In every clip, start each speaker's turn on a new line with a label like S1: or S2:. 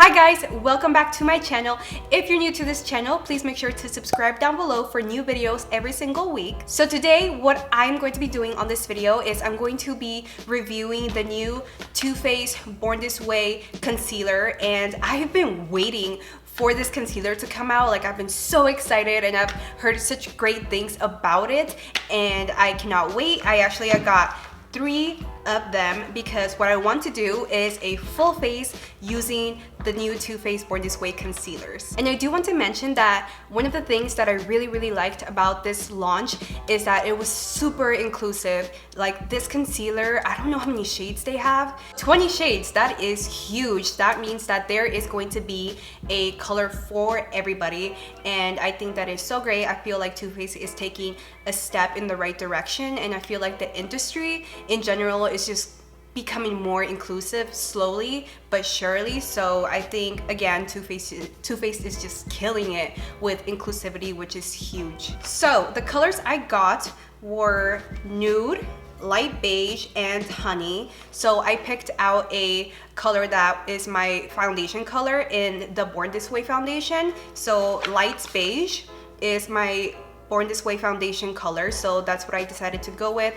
S1: Hi guys, welcome back to my channel. If you're new to this channel, please make sure to subscribe down below for new videos every single week. So today, what I'm going to be doing on this video is I'm going to be reviewing the new Too Faced Born This Way concealer, and I've been waiting for this concealer to come out. Like, I've been so excited and I've heard such great things about it and I cannot wait. I got 3 of them because what I want to do is a full face using the new Too Faced Born This Way concealers. And I do want to mention that one of the things that I really liked about this launch is that it was super inclusive. Like, this concealer, I don't know how many shades they have. 20 shades, that is huge. That means that there is going to be a color for everybody, and I think that is so great. I feel like Too Faced is taking a step in the right direction, and I feel like the industry in general is just becoming more inclusive slowly but surely. So I think, again, Too Faced is just killing it with inclusivity, which is huge. So the colors I got were nude, light beige, and honey. So I picked out a color that is my foundation color in the Born This Way foundation. So light beige is my Born This Way foundation color, so that's what I decided to go with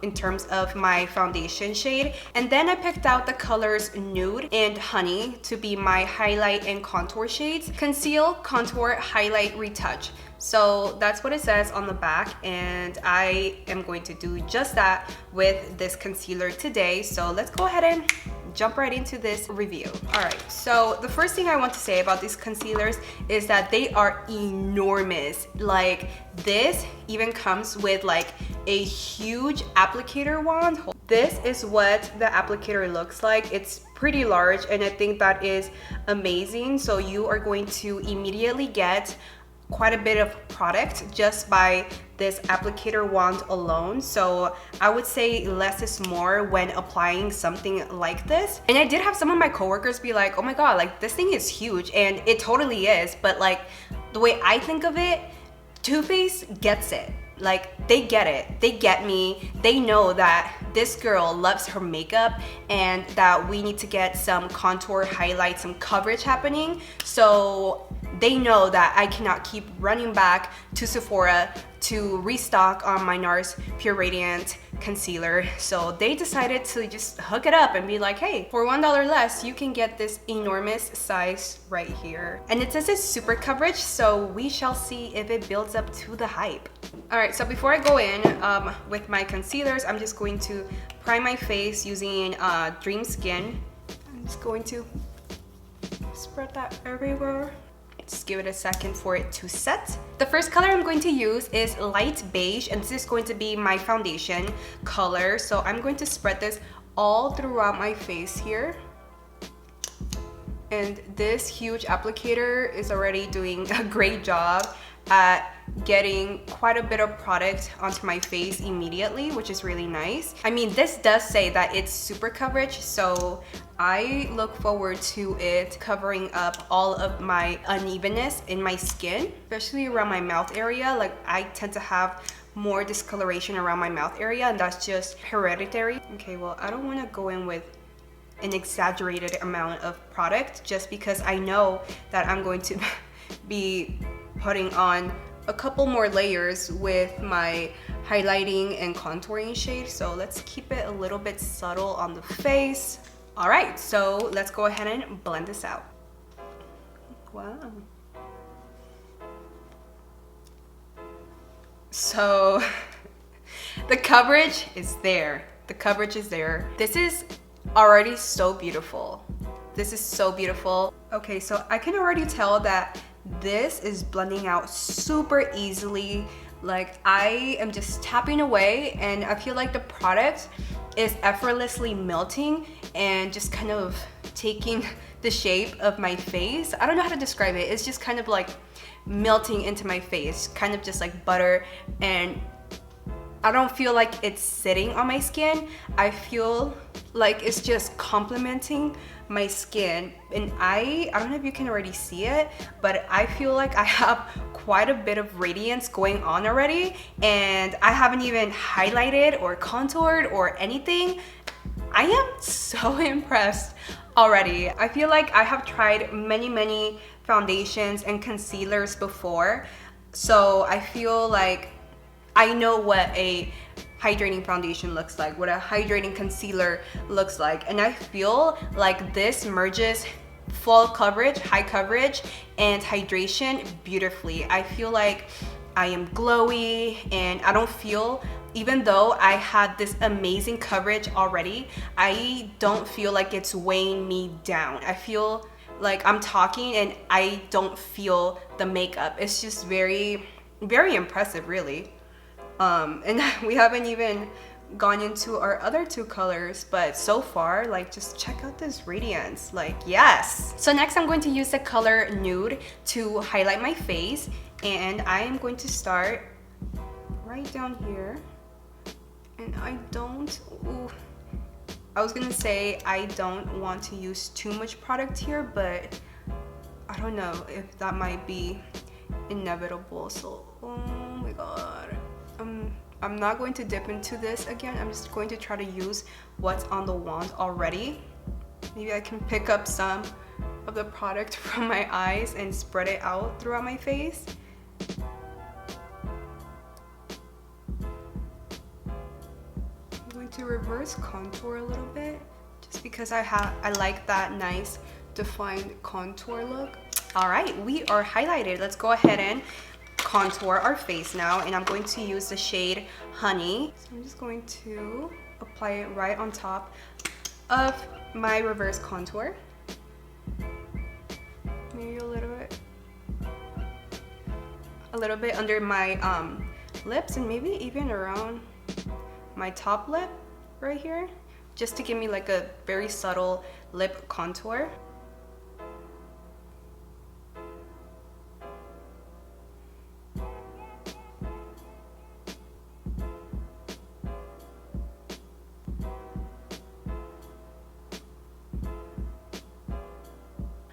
S1: in terms of my foundation shade. And then I picked out the colors nude and honey to be my highlight and contour shades. Conceal, contour, highlight, retouch. So that's what it says on the back, and I am going to do just that with this concealer today. So let's go ahead and jump right into this review. All right, so the first thing I want to say about these concealers is that they are enormous. Like, this even comes with like a huge applicator wand. This is what the applicator looks like. It's pretty large, and I think that is amazing. So you are going to immediately get quite a bit of product just by this applicator wand alone. So I would say less is more when applying something like this. And I did have some of my coworkers be like, oh my god, like, this thing is huge, and it totally is, but like, the way I think of it, Too Faced gets it. Like, they get it, they get me, they know that this girl loves her makeup and that we need to get some contour, highlight, some coverage happening. So they know that I cannot keep running back to Sephora to restock on my NARS Pure Radiant concealer. So they decided to just hook it up and be like, hey, for $1 less, you can get this enormous size right here. And it says it's super coverage, so we shall see if it builds up to the hype. All right, so before I go in with my concealers, I'm just going to prime my face using Dream Skin. I'm just going to spread that everywhere. Just give it a second for it to set. The first color I'm going to use is light beige, and this is going to be my foundation color. So I'm going to spread this all throughout my face here. And this huge applicator is already doing a great job at getting quite a bit of product onto my face immediately, which is really nice. I mean, this does say that it's super coverage, so I look forward to it covering up all of my unevenness in my skin, especially around my mouth area. Like, I tend to have more discoloration around my mouth area, and that's just hereditary. Okay, well, I don't want to go in with an exaggerated amount of product just because I know that I'm going to be putting on a couple more layers with my highlighting and contouring shade. So let's keep it a little bit subtle on the face. All right, so let's go ahead and blend this out. Wow. So the coverage is there. The coverage is there. This is already so beautiful. This is so beautiful. Okay, so I can already tell that this is blending out super easily. Like, I am just tapping away, and I feel like the product is effortlessly melting and just kind of taking the shape of my face. I don't know how to describe it. It's just kind of like melting into my face, kind of just like butter, and I don't feel like it's sitting on my skin. I feel like it's just complementing my skin, and I don't know if you can already see it, but I feel like I have quite a bit of radiance going on already, and I haven't even highlighted or contoured or anything. I am so impressed already. I feel like I have tried many foundations and concealers before, so I feel like I know what a hydrating foundation looks like, what a hydrating concealer looks like, and I feel like this merges full coverage, high coverage, and hydration beautifully. I feel like I am glowy, and I don't feel, even though I had this amazing coverage already, I don't feel like it's weighing me down. I feel like I'm talking and I don't feel the makeup. It's just very impressive, really. And we haven't even gone into our other two colors, but so far, like, just check out this radiance, like, yes. So next I'm going to use the color Nude to highlight my face, and I am going to start right down here. And I was gonna say I don't want to use too much product here, but I don't know if that might be inevitable. So, oh my god, I'm not going to dip into this again. I'm just going to try to use what's on the wand already. Maybe I can pick up some of the product from my eyes and spread it out throughout my face. I'm going to reverse contour a little bit just because I like that nice defined contour look. All right, we are highlighted. Let's go ahead and contour our face now, and I'm going to use the shade Honey. So I'm just going to apply it right on top of my reverse contour. Maybe a little bit under my lips, and maybe even around my top lip right here, just to give me like a very subtle lip contour.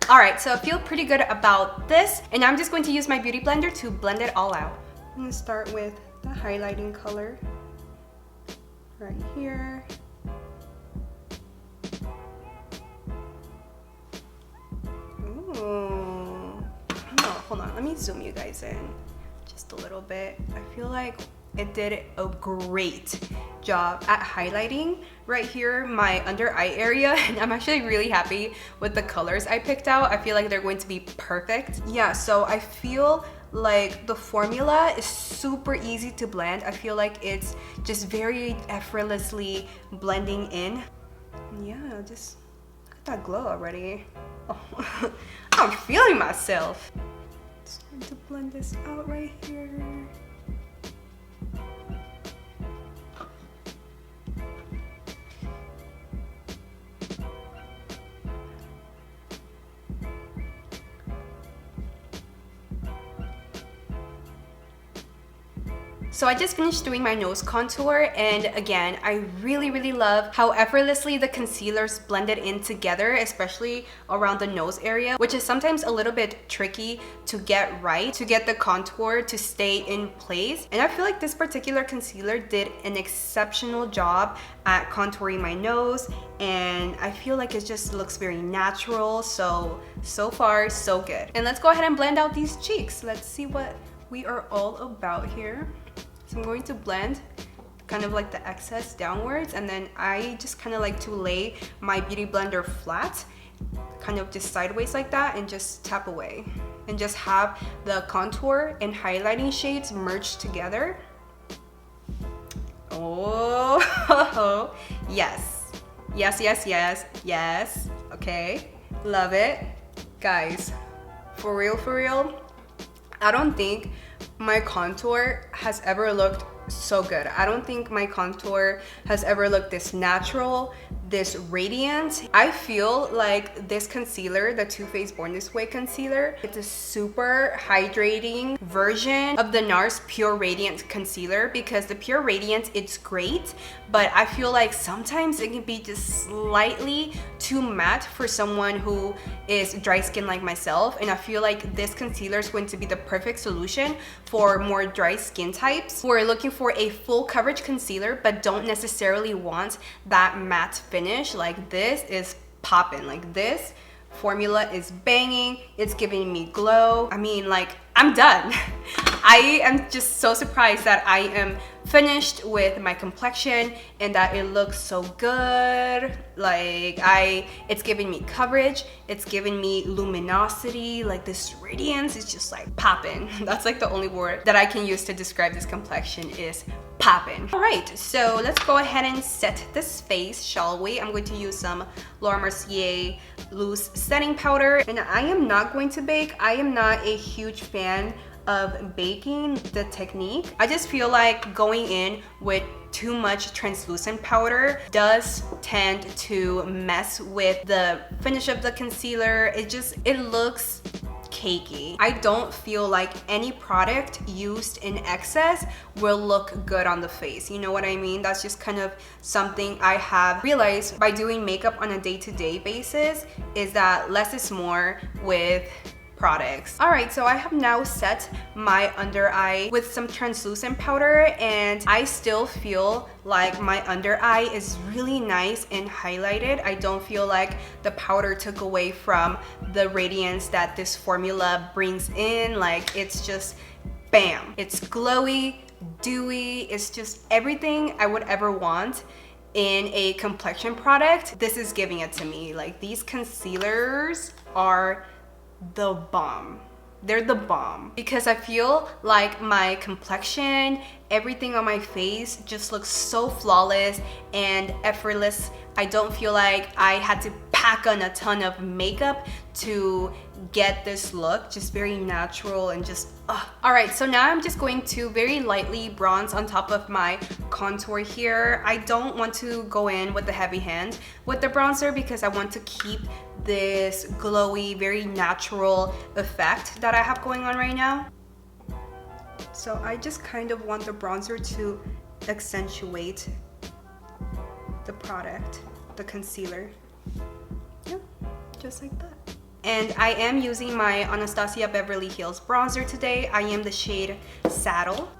S1: All right, so I feel pretty good about this, and I'm just going to use my beauty blender to blend it all out. I'm gonna start with the highlighting color right here. Ooh. Oh, hold on, let me zoom you guys in just a little bit. I feel like it did a great job at highlighting right here my under eye area, and I'm actually really happy with the colors I picked out. I feel like they're going to be perfect. Yeah, so I feel like the formula is super easy to blend. I feel like it's just very effortlessly blending in. Yeah, just look at that glow already. Oh, I'm feeling myself. Just going to blend this out right here. So I just finished doing my nose contour, and again, I really love how effortlessly the concealers blended in together, especially around the nose area, which is sometimes a little bit tricky to get right, to get the contour to stay in place. And I feel like this particular concealer did an exceptional job at contouring my nose, and I feel like it just looks very natural. So far, so good. And let's go ahead and blend out these cheeks. Let's see what we are all about here. So I'm going to blend kind of like the excess downwards, and then I just kind of like to lay my beauty blender flat, kind of just sideways like that, and just tap away. And just have the contour and highlighting shades merged together. Oh, yes. Yes. Okay, love it. Guys, for real, I don't think my contour has ever looked so good. I don't think my contour has ever looked this natural, this radiant. I feel like this concealer, the Too Faced Born This Way concealer, it's a super hydrating version of the NARS Pure Radiant concealer, because the Pure Radiant, it's great, but I feel like sometimes it can be just slightly too matte for someone who is dry skin like myself, and I feel like this concealer is going to be the perfect solution for more dry skin types who are looking for a full coverage concealer but don't necessarily want that matte finish. Like, this is popping. Like, this formula is banging. It's giving me glow. I mean, like, I'm done. I am just so surprised that I am finished with my complexion and that it looks so good. Like, it's giving me coverage, it's giving me luminosity. Like, this radiance is just like popping. That's like the only word that I can use to describe this complexion, is popping. All right, so let's go ahead and set this face, shall we? I'm going to use some Laura Mercier loose setting powder, and I am not going to bake. I am not a huge fan of baking the technique. I just feel like going in with too much translucent powder does tend to mess with the finish of the concealer. It looks cakey. I don't feel like any product used in excess will look good on the face. You know what I mean? That's just kind of something I have realized by doing makeup on a day-to-day basis, is that less is more with products. All right, so I have now set my under eye with some translucent powder, and I still feel like my under eye is really nice and highlighted. I don't feel like the powder took away from the radiance that this formula brings in. Like, it's just bam. It's glowy, dewy. It's just everything I would ever want in a complexion product. This is giving it to me. Like, these concealers are the bomb. They're the bomb, because I feel like my complexion, everything on my face just looks so flawless and effortless. I don't feel like I had to pack on a ton of makeup to get this look. Just very natural and just all right, so now I'm just going to very lightly bronze on top of my contour here. I don't want to go in with the heavy hand with the bronzer, because I want to keep this glowy, very natural effect that I have going on right now. So I just kind of want the bronzer to accentuate the product, the concealer. Yeah, just like that. And I am using my Anastasia Beverly Hills bronzer today. I am the shade Saddle.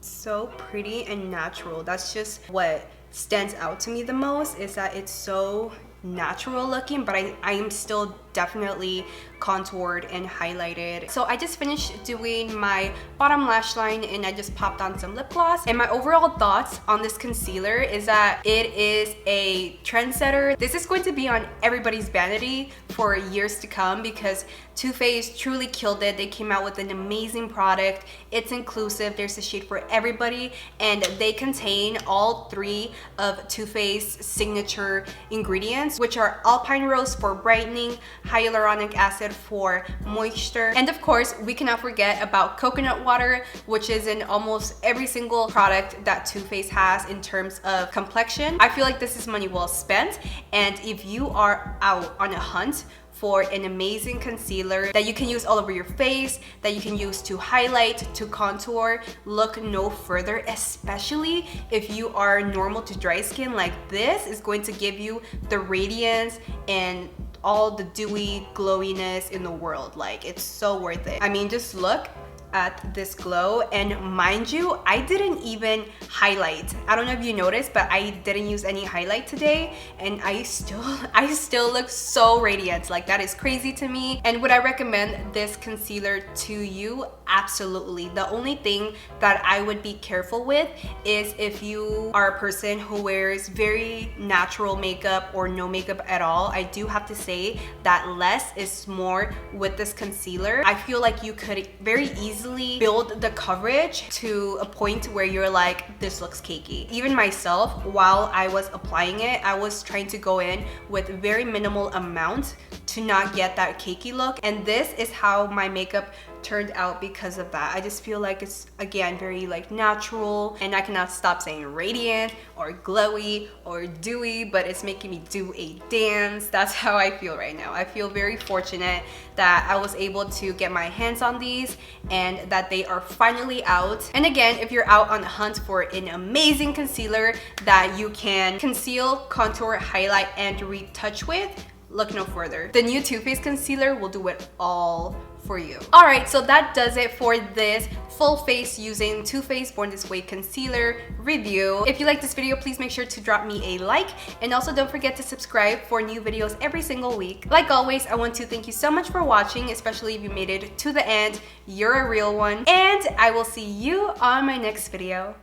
S1: So pretty and natural. That's just what stands out to me the most, is that it's so natural looking, but I am still definitely contoured and highlighted. So I just finished doing my bottom lash line, and I just popped on some lip gloss. And my overall thoughts on this concealer is that it is a trendsetter. This is going to be on everybody's vanity for years to come, because Too Faced truly killed it. They came out with an amazing product. It's inclusive. There's a shade for everybody, and they contain all three of Too Faced's signature ingredients, which are alpine rose for brightening, hyaluronic acid for moisture, and of course we cannot forget about coconut water, which is in almost every single product that Too Faced has in terms of complexion. I feel like this is money well spent, and if you are out on a hunt for an amazing concealer that you can use all over your face, that you can use to highlight, to contour, look no further, especially if you are normal to dry skin. Like, this is going to give you the radiance and all the dewy glowiness in the world. Like, it's so worth it. I mean, just look at this glow, and mind you, I didn't even highlight. I don't know if you noticed, but I didn't use any highlight today, and I still look so radiant. Like, that is crazy to me. And would I recommend this concealer to you? Absolutely. The only thing that I would be careful with is if you are a person who wears very natural makeup or no makeup at all. I do have to say that less is more with this concealer. I feel like you could very easily build the coverage to a point where you're like, this looks cakey. Even myself, while I was applying it, I was trying to go in with very minimal amount to not get that cakey look, and this is how my makeup turned out because of that. I just feel like it's, again, very like natural, and I cannot stop saying radiant or glowy or dewy, but it's making me do a dance. That's how I feel right now. I feel very fortunate that I was able to get my hands on these and that they are finally out. And again, if you're out on the hunt for an amazing concealer that you can conceal, contour, highlight, and retouch with, look no further. The new Too Faced concealer will do it all for you. Alright, so that does it for this full face using Too Faced Born This Way concealer review. If you like this video, please make sure to drop me a like, and also don't forget to subscribe for new videos every single week. Like always, I want to thank you so much for watching, especially if you made it to the end. You're a real one, and I will see you on my next video.